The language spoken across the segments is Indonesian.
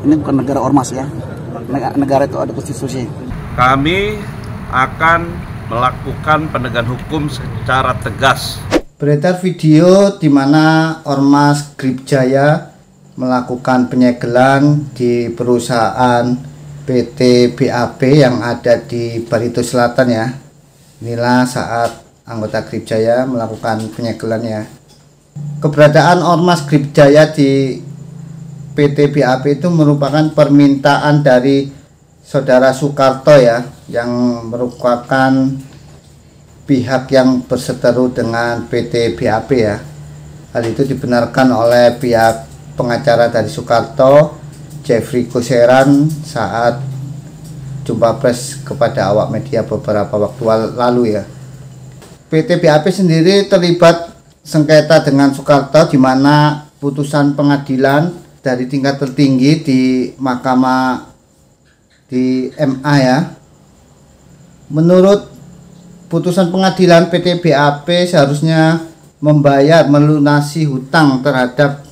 ini bukan negara ormas ya. Negara itu ada konstitusi. Kami akan melakukan penegakan hukum secara tegas. Beredar video di mana Ormas Grip Jaya melakukan penyegelan di perusahaan PT BAP yang ada di Barito Selatan ya. Inilah saat anggota Grip Jaya melakukan penyegelannya. Keberadaan Ormas Grip Jaya di PT BAP itu merupakan permintaan dari Saudara Soekarto ya, yang merupakan pihak yang berseteru dengan PT BAP ya. Hal itu dibenarkan oleh pihak pengacara dari Soekarto, Jeffrey Koseran, saat jumpa pers kepada awak media beberapa waktu lalu ya. PT BAP sendiri terlibat sengketa dengan Soekarto, di mana putusan pengadilan dari tingkat tertinggi di Mahkamah di MA ya. Menurut putusan pengadilan, PT BAP seharusnya melunasi hutang terhadap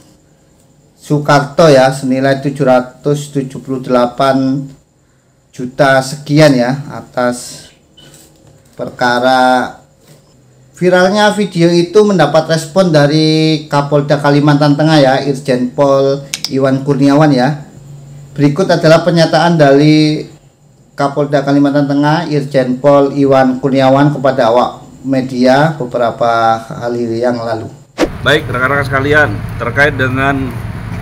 Soekarto ya senilai 778 juta sekian ya atas perkara. Viralnya video itu mendapat respon dari Kapolda Kalimantan Tengah ya, Irjen Pol Iwan Kurniawan ya. Berikut adalah pernyataan dari Kapolda Kalimantan Tengah Irjen Pol Iwan Kurniawan kepada awak media beberapa hari yang lalu. Baik rekan-rekan sekalian, terkait dengan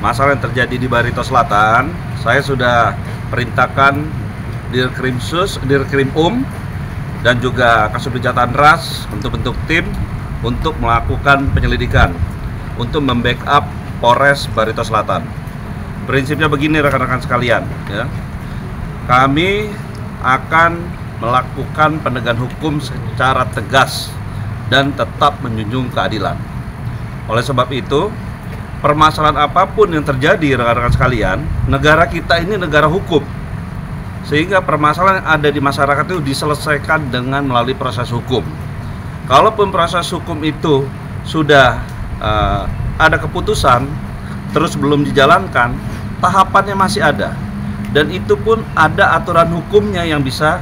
masalah yang terjadi di Barito Selatan, saya sudah perintahkan Dirkrimsus, Dirkrimum dan juga Kasubdit Jatan Ras untuk bentuk tim untuk melakukan penyelidikan untuk membackup Polres Barito Selatan. Prinsipnya begini rekan-rekan sekalian ya. Kami akan melakukan penegakan hukum secara tegas dan tetap menjunjung keadilan. Oleh sebab itu, permasalahan apapun yang terjadi rekan-rekan sekalian, negara kita ini negara hukum. Sehingga permasalahan yang ada di masyarakat itu diselesaikan dengan melalui proses hukum. Kalaupun proses hukum itu sudah ada keputusan, terus belum dijalankan, tahapannya masih ada. Dan itu pun ada aturan hukumnya yang bisa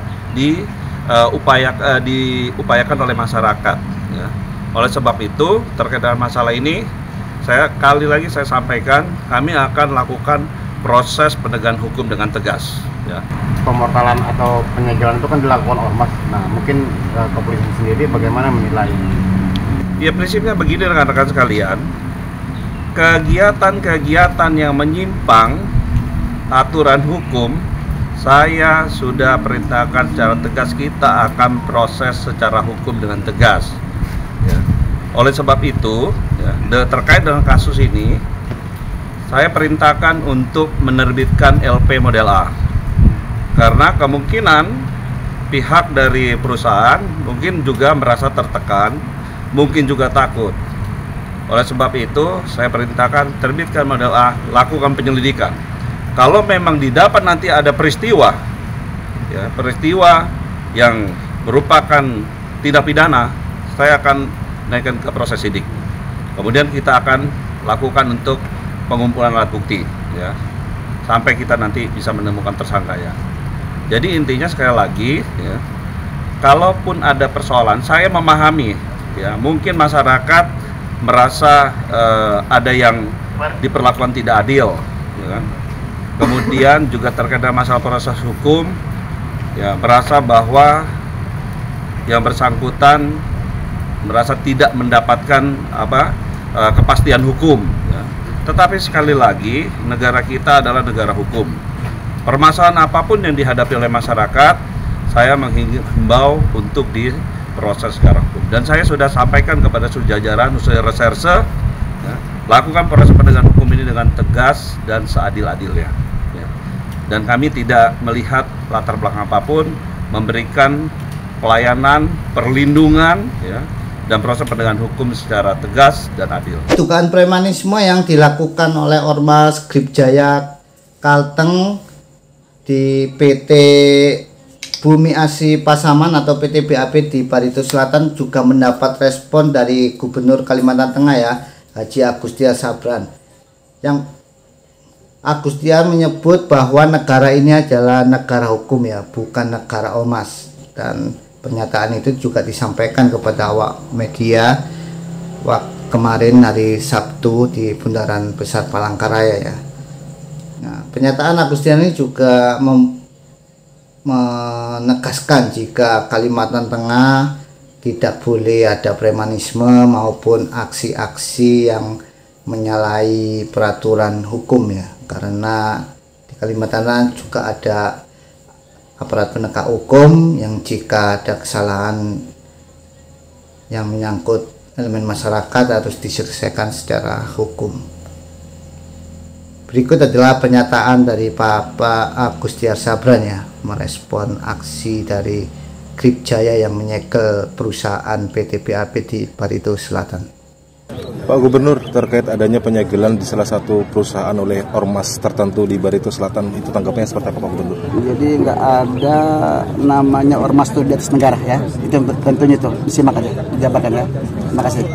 diupayakan oleh masyarakat ya. Oleh sebab itu, terkait dengan masalah ini, saya sampaikan, kami akan lakukan proses penegakan hukum dengan tegas ya. Pemortalan atau penyegelan itu kan dilakukan ormas. Nah, mungkin kepolisian sendiri bagaimana menilai? Ya, prinsipnya begini rekan-rekan sekalian, kegiatan-kegiatan yang menyimpang aturan hukum, saya sudah perintahkan secara tegas, kita akan proses secara hukum dengan tegas ya. Oleh sebab itu ya, terkait dengan kasus ini, saya perintahkan untuk menerbitkan LP model A, karena kemungkinan pihak dari perusahaan mungkin juga merasa tertekan, mungkin juga takut. Oleh sebab itu, saya perintahkan terbitkan model A, lakukan penyelidikan. Kalau memang didapat nanti ada peristiwa ya, peristiwa yang merupakan tindak pidana, saya akan naikkan ke proses sidik. Kemudian kita akan lakukan untuk pengumpulan alat bukti ya, sampai kita nanti bisa menemukan tersangka ya. Jadi intinya sekali lagi ya, kalaupun ada persoalan, saya memahami ya, mungkin masyarakat merasa ada yang diperlakukan tidak adil ya kan? Kemudian juga terkait dengan masalah proses hukum ya, merasa bahwa yang bersangkutan merasa tidak mendapatkan kepastian hukum ya. Tetapi sekali lagi, negara kita adalah negara hukum. Permasalahan apapun yang dihadapi oleh masyarakat, saya menghimbau untuk diproses secara hukum. Dan saya sudah sampaikan kepada seluruh jajaran unsur reserse ya, lakukan proses penegakan hukum ini dengan tegas dan seadil-adilnya ya. Dan kami tidak melihat latar belakang apapun, memberikan pelayanan, perlindungan ya, dan proses penegakan hukum secara tegas dan adil. Dugaan premanisme yang dilakukan oleh Ormas Grip Jaya Kalteng di PT Bumi Asi Pasaman atau PT BAP di Barito Selatan juga mendapat respon dari Gubernur Kalimantan Tengah ya, Haji Agustia Sabran, yang Agustian menyebut bahwa negara ini adalah negara hukum ya, bukan negara ormas. Dan pernyataan itu juga disampaikan kepada awak media kemarin hari Sabtu di Bundaran Besar Palangkaraya ya. Nah, pernyataan Agustian ini juga menegaskan jika Kalimantan Tengah tidak boleh ada premanisme maupun aksi-aksi yang menyalahi peraturan hukum ya, karena di Kalimantan Tengah juga ada aparat penegak hukum yang jika ada kesalahan yang menyangkut elemen masyarakat harus diselesaikan secara hukum. Berikut adalah pernyataan dari Bapak Agustiar Sabran ya, merespon aksi dari Gripjaya yang menyegel perusahaan PT BAP di Barito Selatan. Pak Gubernur, terkait adanya penyegelan di salah satu perusahaan oleh ormas tertentu di Barito Selatan, itu tanggapannya seperti apa Pak Gubernur? Jadi nggak ada namanya ormas itu di atas negara ya. Itu tentunya itu disimak aja, dijabarkan ya. Terima kasih.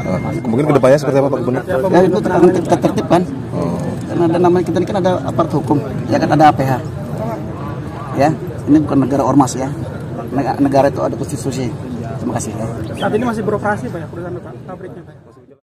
Mungkin kedepannya seperti apa Pak Gubernur? Ya itu tertib kan. Karena ada namanya kita ini kan ada aparat hukum, ya kan ada APH. Ya, ini bukan negara ormas ya. Negara itu ada konstitusi. Terima kasih ya. Saat ini masih beroperasi Pak ya perusahaan pabriknya Pak?